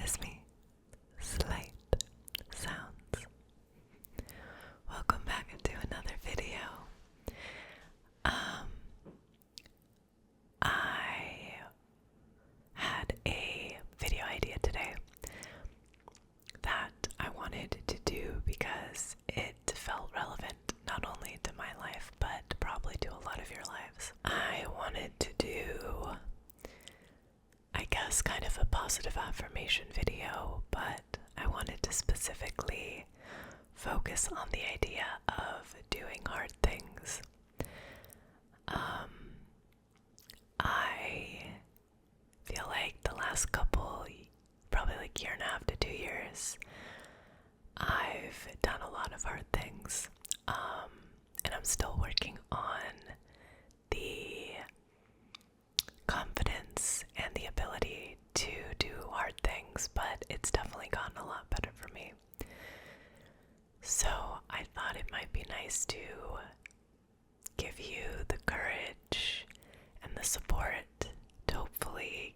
Kiss me. Slight sounds. Welcome back to another video. I had a video idea today that I wanted to do because it felt relevant not only to my life but probably to a lot of your lives. I wanted to do, I guess, kind of a positive affirmation video, but I wanted to specifically focus on the idea of doing hard things. I feel like the last couple, probably like year and a half to 2 years, I've done a lot of hard things, and I'm still working on the confidence and the ability to do hard things, but it's definitely gotten a lot better for me. So I thought it might be nice to give you the courage and the support to hopefully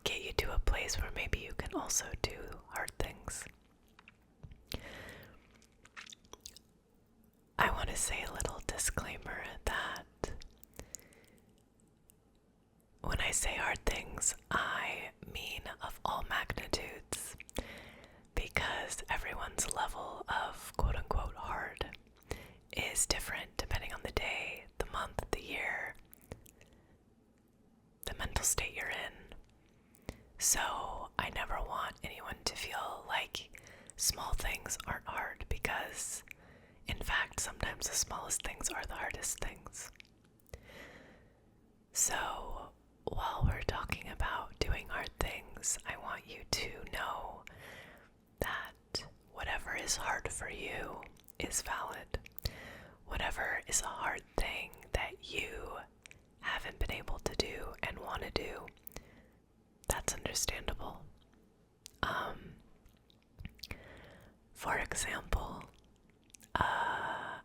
get you to a place where maybe you can also do hard things. I want to say a little disclaimer that when I say hard things, I mean of all magnitudes, because everyone's level of quote-unquote hard is different depending on the day, the month, the year, the mental state you're in. So I never want anyone to feel like small things aren't hard, because in fact sometimes the smallest things are the hardest things. So while we're talking about doing hard things, I want you to know that whatever is hard for you is valid. Whatever is a hard thing that you haven't been able to do and want to do, that's understandable. For example, I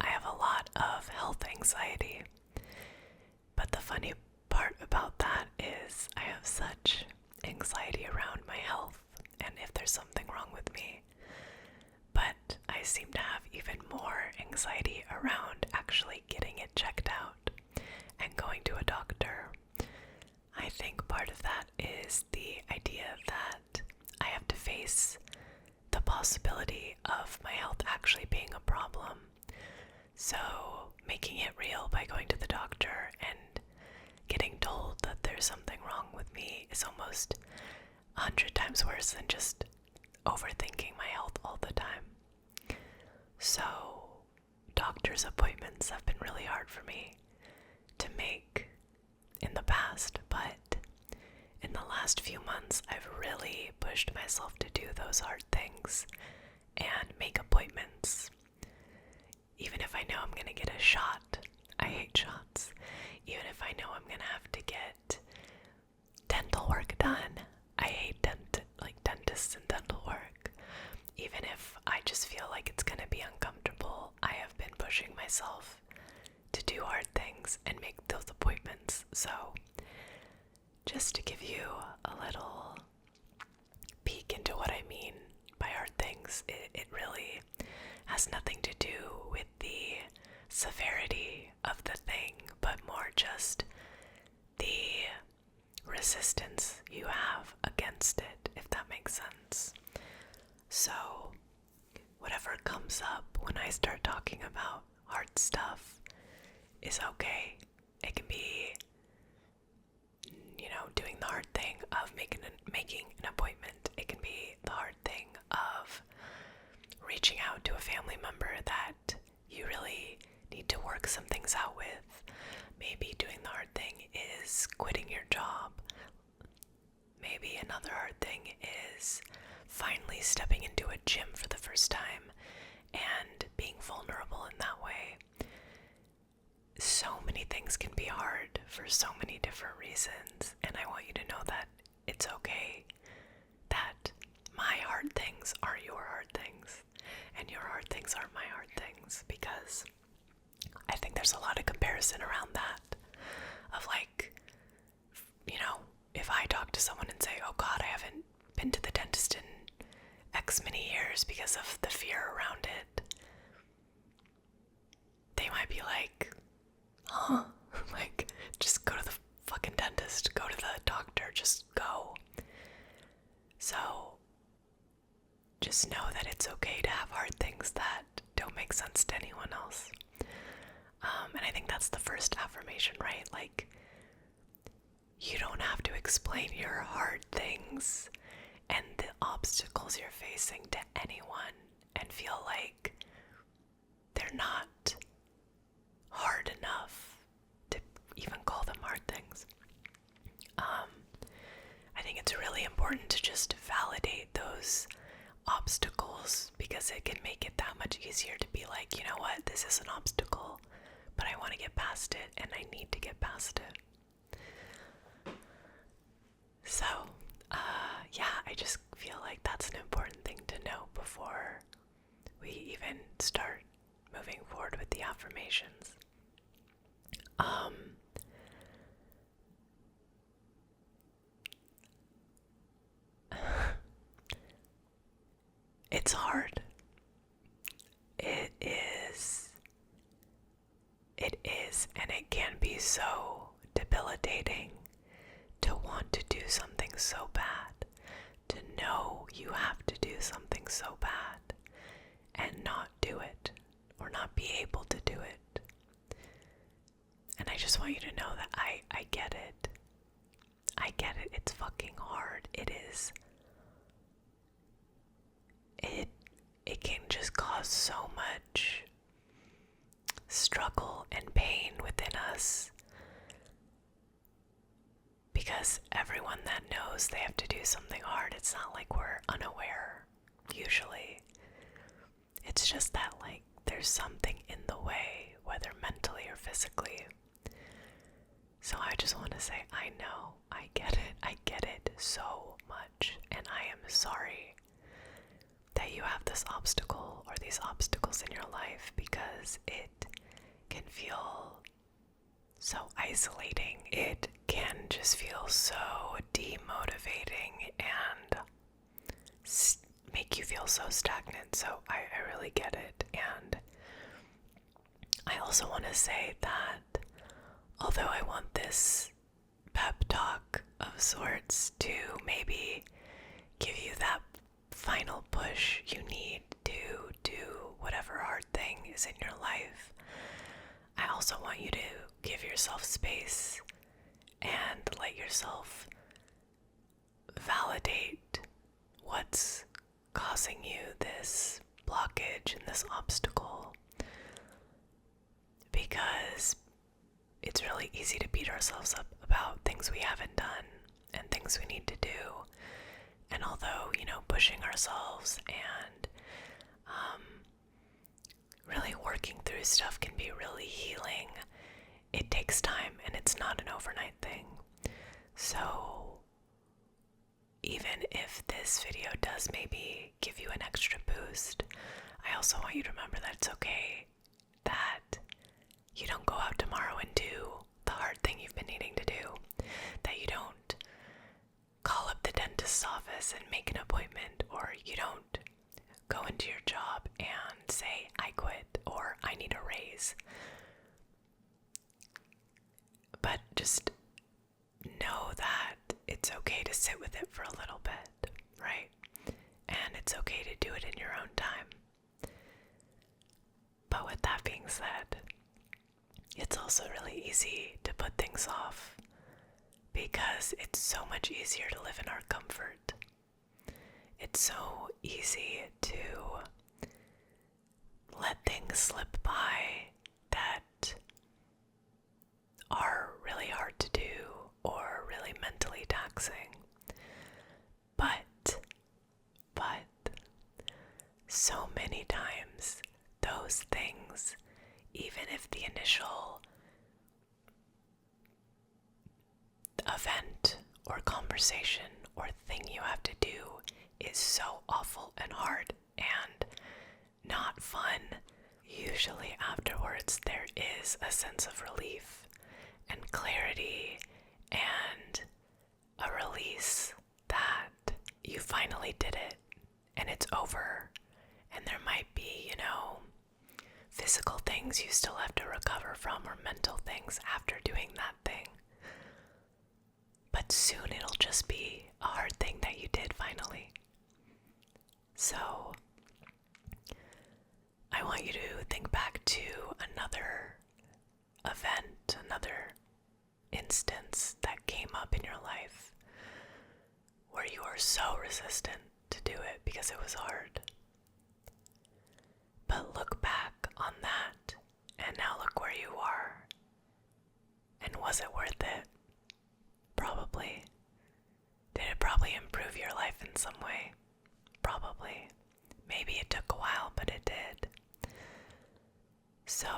have a lot of health anxiety, but the funny part about that is I have such anxiety around my health and if there's something wrong with me, but I seem to have even more anxiety around actually getting it checked out and going to a doctor. I think part of that is the idea that I have to face the possibility of my health actually being a problem. So making it real by going to the doctor and getting told that there's something wrong with me is almost 100 times worse than just overthinking my health all the time. So doctor's appointments have been really hard for me to make in the past, but in the last few months I've really pushed myself to do those hard things and make appointments. Even if I know I'm gonna get a shot, I hate shots. Even if I know I'm gonna have to get dental work done, I hate dentists and dental work. Even if I just feel like it's gonna be uncomfortable, I have been pushing myself to do hard things and make those appointments. So just to give you a little peek into what I mean by hard things, it really has nothing to do with the severity of the thing, but more just the resistance you have against it, if that makes sense. So whatever comes up when I start talking about hard stuff is okay. It can be, doing the hard thing of making an appointment. It can be the hard thing of reaching out to a family member that you really need to work some things out with. Maybe doing the hard thing is quitting your job. Maybe another hard thing is finally stepping into a gym for the first time and being vulnerable in that way. So many things can be hard for so many different reasons, and I want you to know that it's okay that my hard things are your hard things, and your hard things are my hard things, because I think there's a lot of comparison around that, of like, if I talk to someone after. Just go. So just know that it's okay to have hard things that don't make sense to anyone else. And I think that's the first affirmation, right? Like, you don't have to explain your hard things and the obstacles you're facing to anyone and feel like they're not hard enough to even call them hard things. I think it's really important to just validate those obstacles, because it can make it that much easier to be like, you know what, this is an obstacle, but I want to get past it, and I need to get past it. So, I just feel like that's an important thing to know before we even start moving forward with the affirmations. It's hard. It is, and it can be so debilitating to want to do something so bad, to know you have to do something so bad and not do it, or not be able to do it. And I just want you to know that I get it. I get it. It's fucking hard. It is. It can just cause so much struggle and pain within us, because everyone that knows they have to do something hard, it's not like we're unaware usually. It's just that, like, there's something in the way, whether mentally or physically. So I just want to say, I know, I get it so much, and I am sorry that you have this obstacle or these obstacles in your life, because it can feel so isolating. It can just feel so demotivating and make you feel so stagnant. So I really get it. And I also want to say that although I want this pep talk of sorts to maybe give you that final push you need to do whatever hard thing is in your life, I also want you to give yourself space and let yourself validate what's causing you this blockage and this obstacle, because it's really easy to beat ourselves up about things we haven't done and things we need to do. And although, pushing ourselves and really working through stuff can be really healing, it takes time and it's not an overnight thing. So even if this video does maybe give you an extra boost, I also want you to remember that it's okay that you don't go out tomorrow and do the hard thing you've been needing to do, that you don't call up the dentist's office and make an appointment, or you don't go into your job and say, I quit, or I need a raise. But just know that it's okay to sit with it for a little bit, right? And it's okay to do it in your own time. But with that being said, it's also really easy to put things off, because it's so much easier to live in our comfort. It's so easy to let things slip by that are really hard to do or really mentally taxing. But so many times those things, even if the initial event or conversation or thing you have to do is so awful and hard and not fun, usually afterwards there is a sense of relief and clarity and a release that you finally did it and it's over. And there might be, physical things you still have to recover from, or mental things after doing that thing. But but soon it'll just be a hard thing that you did finally. So I want you to think back to another event, another instance that came up in your life where you were so resistant to do it because it was hard. But look back on that, and now look where you are. And was it worth it? Probably. Did it probably improve your life in some way? Probably. Maybe it took a while, but it did. So,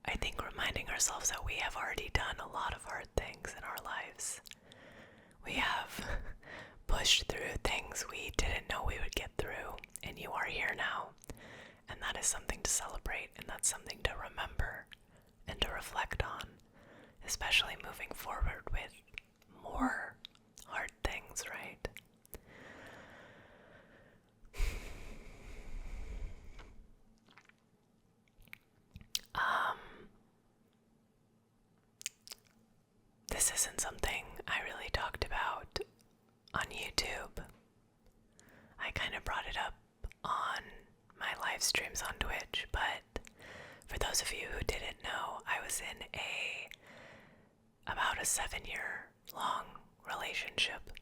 I think reminding ourselves that we have already done a lot of hard things in our lives. We have pushed through things we didn't know we would get through, and you are here now. And that is something to celebrate, and that's something to remember and to reflect on, especially moving forward with more hard things, right? This isn't something I really talked about on YouTube. I kind of brought it up on my live streams on Twitch, but for those of you who didn't know, I was in about a 7-year long relationship.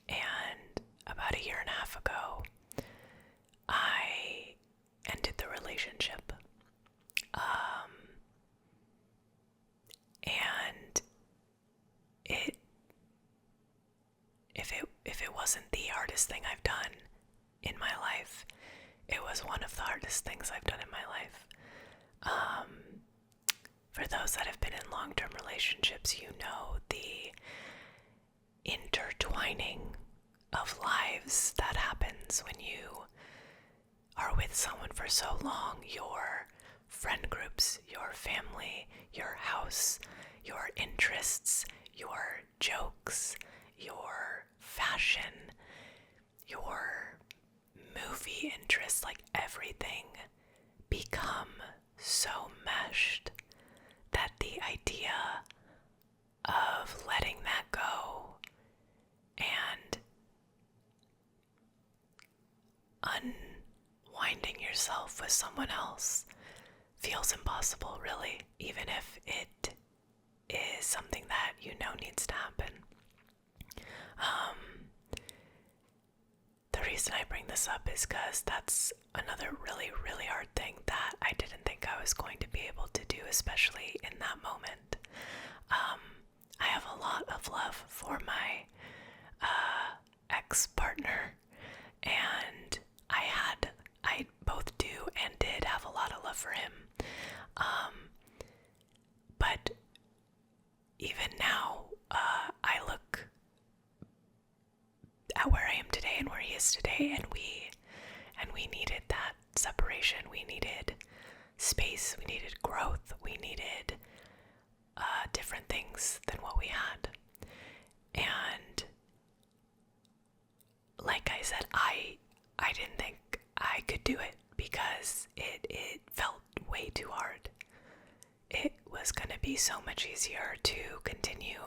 And about a year and a half ago, I ended the relationship. And if it wasn't the hardest thing I've done in my life, it was one of the hardest things I've done in my life. For those that have been in long-term relationships, you know the intertwining of lives that happens when you are with someone for so long. Your friend groups, your family, your house, your interests, your jokes, your fashion, your movie interests, like everything become so meshed that the idea of letting that go and unwinding yourself with someone else feels impossible, really, even if it is something that you know needs to happen. The reason I bring this up is because that's another really, really hard thing that I didn't think I was going to be able to do, especially in that moment. I have a lot of love for my ex-partner, and I both do and did have a lot of love for him. But even now, I look at where I am today and where he is today, and we needed that separation. We needed space. We needed growth. We needed different things than what we had. And like I said, I didn't think I could do it because it felt way too hard. It was going to be so much easier to continue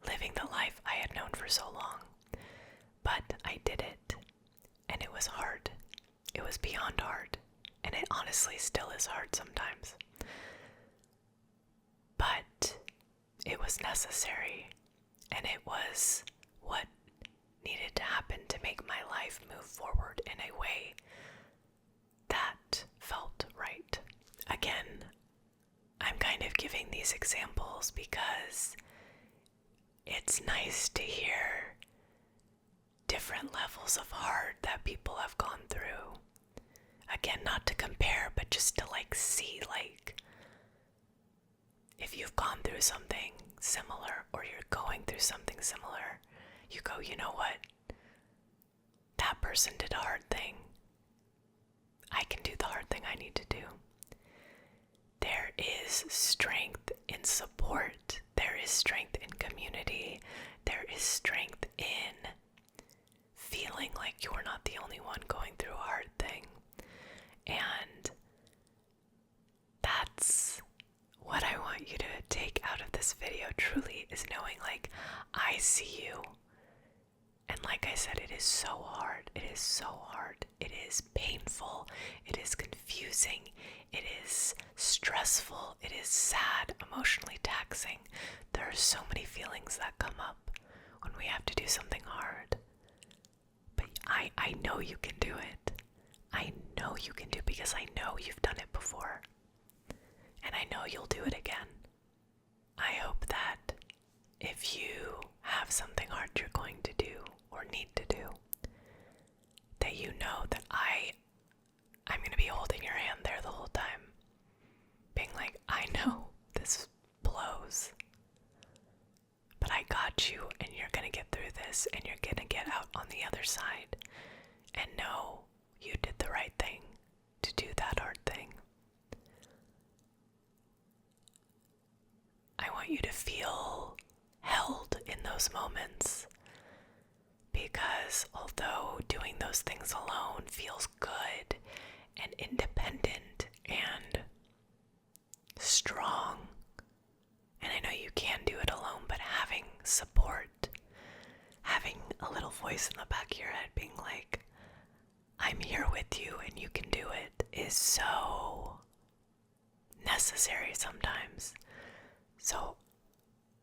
living the life I had known for so long. But I did it, and it was hard. It was beyond hard, and it honestly still is hard sometimes. But it was necessary, and it was what needed to happen to make my life move forward in a way that felt right. Again, I'm kind of giving these examples because it's nice to hear different levels of hard that people have gone through. Again, not to compare, but just to see if you've gone through something similar or you're going through something similar, you go, you know what? That person did a hard thing. I can do the hard thing I need to do. There is strength in support. There is strength in community. There is strength in feeling like you're not the only one going through a hard thing. And that's what I want you to take out of this this video truly is knowing, like, I see you. And like I said, it is so hard. It is so hard. It is painful. It is confusing. It is stressful. It is sad, emotionally taxing. There are so many feelings that come up when we have to do something hard. But I know you can do it. I know you can do it because I know you've done it before. And I know you'll do it again. I hope that if you have something hard you're going to do or need to do, that you know that I'm going to be holding your hand there the whole time, being like, I know this blows, but I got you, and you're going to get through this, and you're going to get out on the other side, and know you did the right thing to do that hard thing. I want you to feel held in those moments, because although doing those things alone feels good and independent and strong, and I know you can do it alone, but having support, having a little voice in the back of your head being like, I'm here with you and you can do it, is so necessary sometimes. So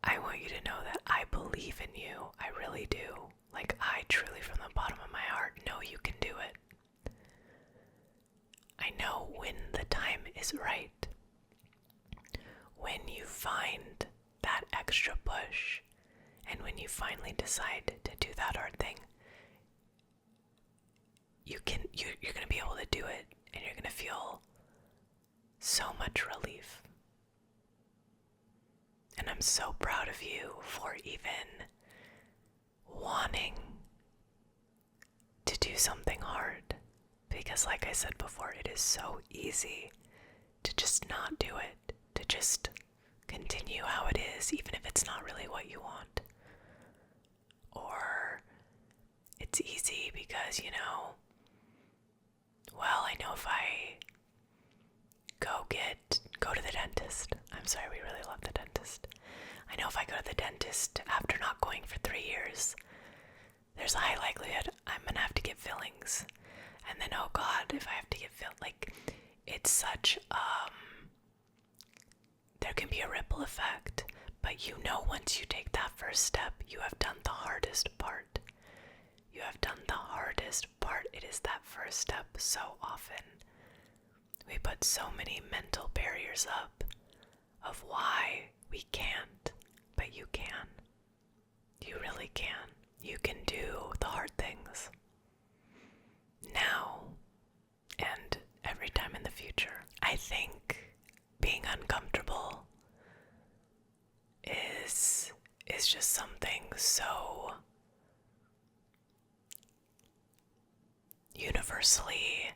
I want you to know that I believe in you. I really do. Like, I truly, from the bottom of my heart, know you can do it. I know when the time is right, when you find that extra push, and when you finally decide to do that hard thing, you're going to be able to do it, and you're going to feel so much relief. And I'm so proud of you for even wanting to do something hard, because like I said before, it is so easy to just not do it, to just continue how it is, even if it's not really what you want. Or it's easy because, well, I know if I go to the dentist. I'm sorry, we really love the dentist. I know if I go to the dentist after not going for 3 years, there's a high likelihood I'm gonna have to get fillings. And then, oh God, if I have to get like, it's such, there can be a ripple effect. But once you take that first step, you have done the hardest part. You have done the hardest part. It is that first step. So often we put so many mental barriers up of why we can't, but you can. You really can. You can do the hard things now and every time in the future. I think being uncomfortable is just something so universally,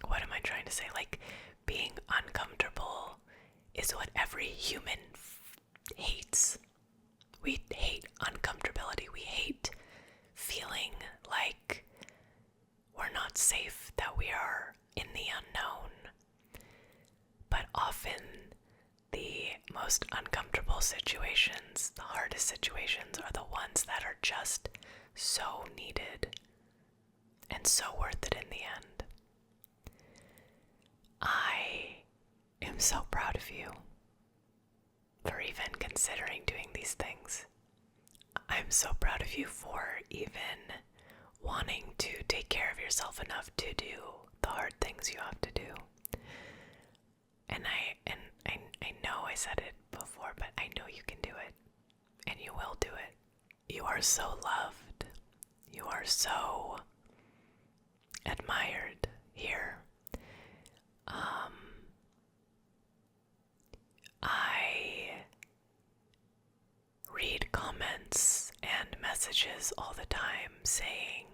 what am I trying to say? Like, being uncomfortable is what every human hates. We hate uncomfortability. We hate feeling like we're not safe, that we are in the unknown. But often the most uncomfortable situations, the hardest situations, are the ones that are just so needed and so worth it in the end. I am so proud of you for even considering doing these things. I'm so proud of you for even wanting to take care of yourself enough to do the hard things you have to do. And I know I said it before, but I know you can do it, and you will do it. You are so loved. You are so admired here. I read comments and messages all the time saying,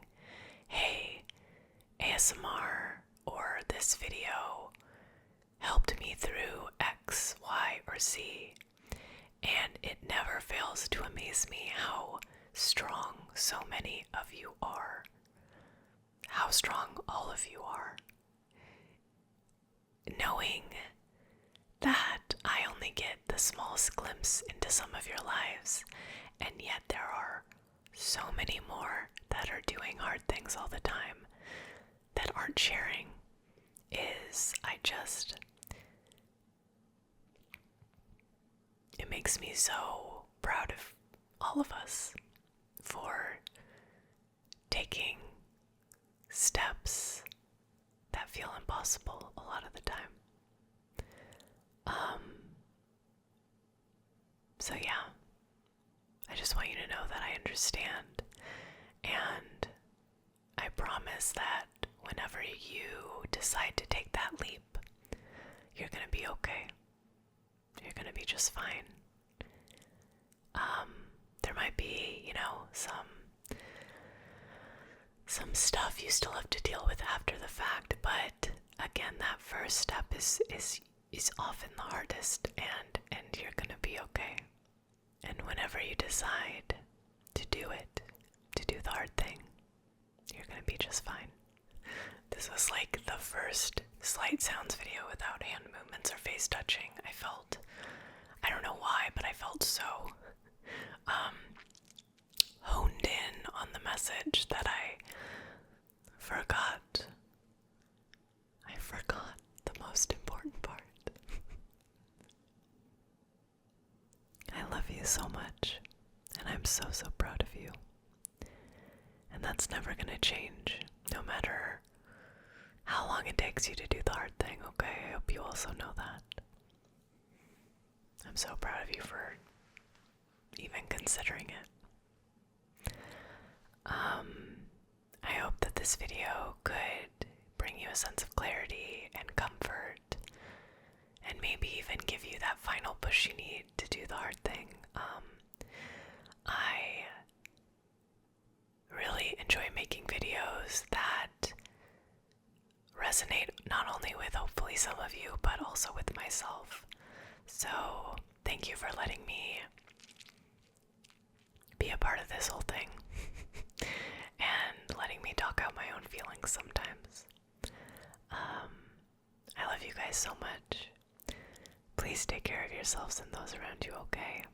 hey, ASMR or this video helped me through X, Y, or Z. And it never fails to amaze me how strong so many of you are. How strong all of you are. Knowing that I only get the smallest glimpse into some of your lives, and yet there are so many more that are doing hard things all the time that aren't sharing. It makes me so proud of all of us for taking steps that feel impossible a lot of the time. So yeah, I just want you to know that I understand, and I promise that whenever you decide to take that leap, you're gonna be okay. You're gonna be just fine. There might be, some stuff you still have to deal with after the fact, but again, that first step is often the hardest, and you're gonna be okay. And whenever you decide to do it, to do the hard thing, you're gonna be just fine. This was like the first Slight Sounds video without hand movements or face touching. I don't know why, but I felt so honed in on the message that I forgot the most important part. I love you so much, and I'm so proud of you. And that's never gonna change, no matter how long it takes you to do the hard thing, okay? I hope you also know that. I'm so proud of you for even considering it. I hope that this video could bring you a sense of clarity and comfort, and maybe even give you that final push you need to do the hard thing. I really enjoy making videos that resonate not only with hopefully some of you, but also with myself. So thank you for letting me be a part of this whole thing and letting me talk out my own feelings sometimes. I love you guys so much. Please take care of yourselves and those around you, okay?